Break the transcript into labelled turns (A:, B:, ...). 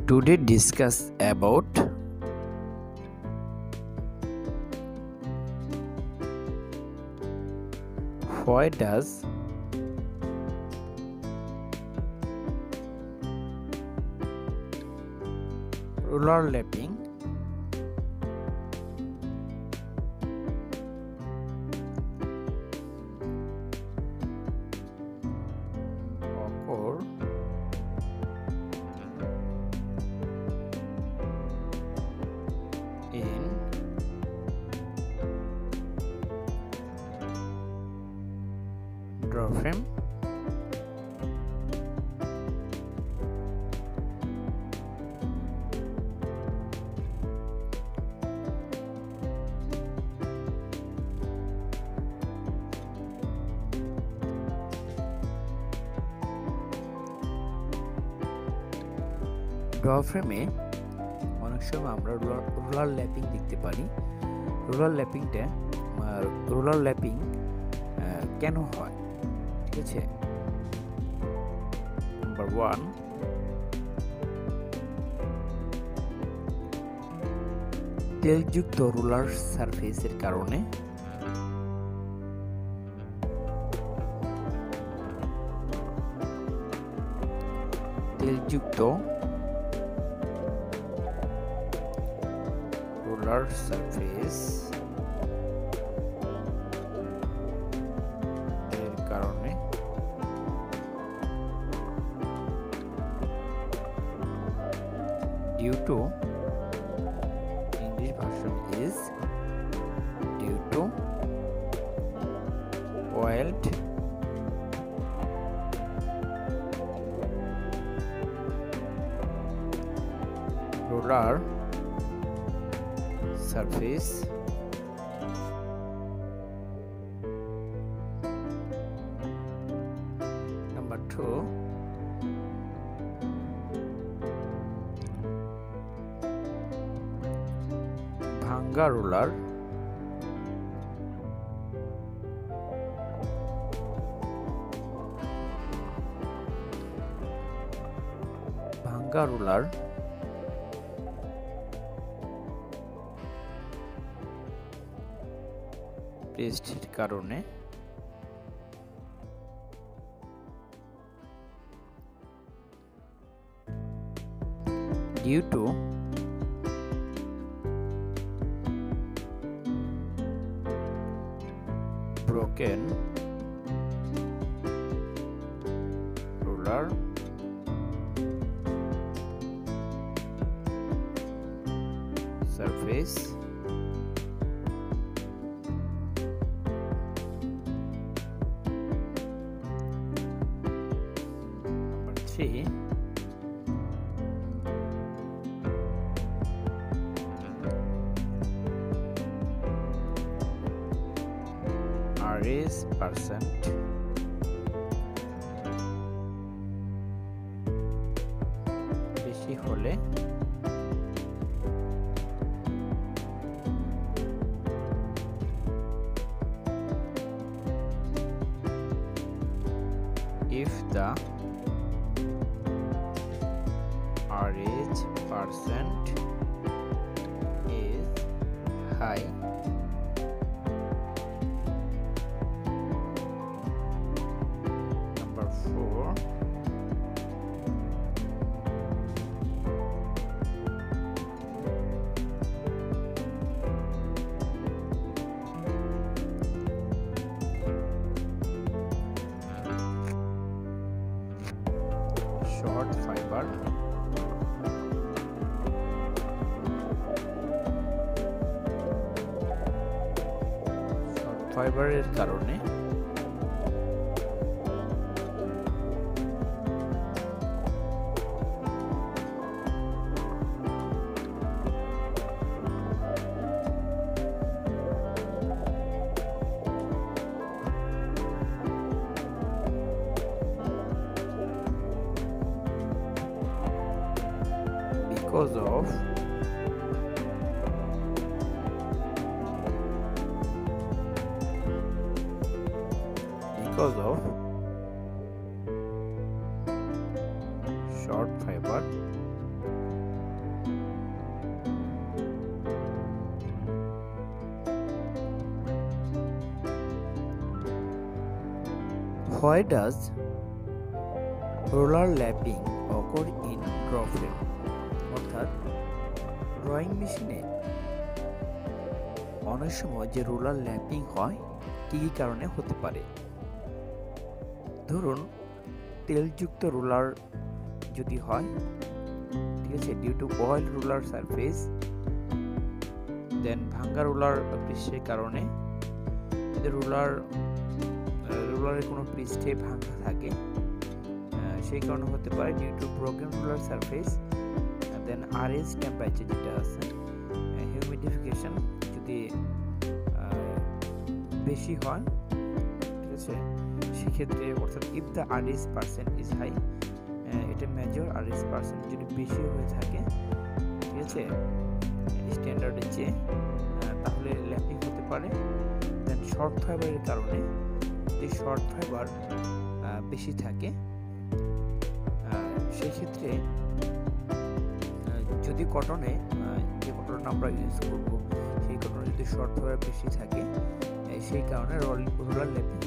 A: Today discuss about why does ruler lapping occur in draw frame. Draw ফ্রেমে অনেক সময় আমরা রুলার ল্যাপিং দেখতে পারি। রুলার ল্যাপিং কেন হয়, ঠিক আছে? নাম্বার 1, তেলযুক্ত রুলার সারফেসের কারণে। তেলযুক্ত রুলার সারফেস এর কারণে due to English version is due to oiled roller surface number 2, ভাঙ্গা রুলার পেস্টের কারণে due to broken roller surface number 3, RH% বেশি হলে if the RH% is high, number 4, short fiber ফাইবারের কারণে because of short fiber Why does roller lapping occur in draw frame? অর্থাৎ drawing মেশিনে অনেক সময় যে রোলার ল্যাপিং হয় কী কী কারণে হতে পারে। ধরুন তেলযুক্ত রোলার যদি হয়, ঠিক আছে, due to oil roller surface, then ভাঙ্গা রোলার পৃষ্ঠের কারণে, যদি রোলারের কোনো পৃষ্ঠে ভাঙ্গা থাকে সেই কারণে হতে পারে due to broken roller surface, then RS temperature যেটা আছে, হিউমিডিফিকেশন যদি বেশি হয়, ঠিক আছে, সেক্ষেত্রে অর্থাৎ if the RS percent is high, এটা মেজর আরএস পার্সেন্ট যদি বেশি হয়ে থাকে, ঠিক আছে, স্ট্যান্ডার্ডের চেয়ে, তাহলে ল্যাপিং হতে পারে। দেন শর্ট ফাইবারের কারণে, যদি শর্ট ফাইবার বেশি থাকে সেই ক্ষেত্রে যদি কটনে, যে কটন আমরা ইউজ করব সেই কটনে যদি শর্ট ফাইবার বেশি থাকে সেই কারণে রোলার ল্যাপিং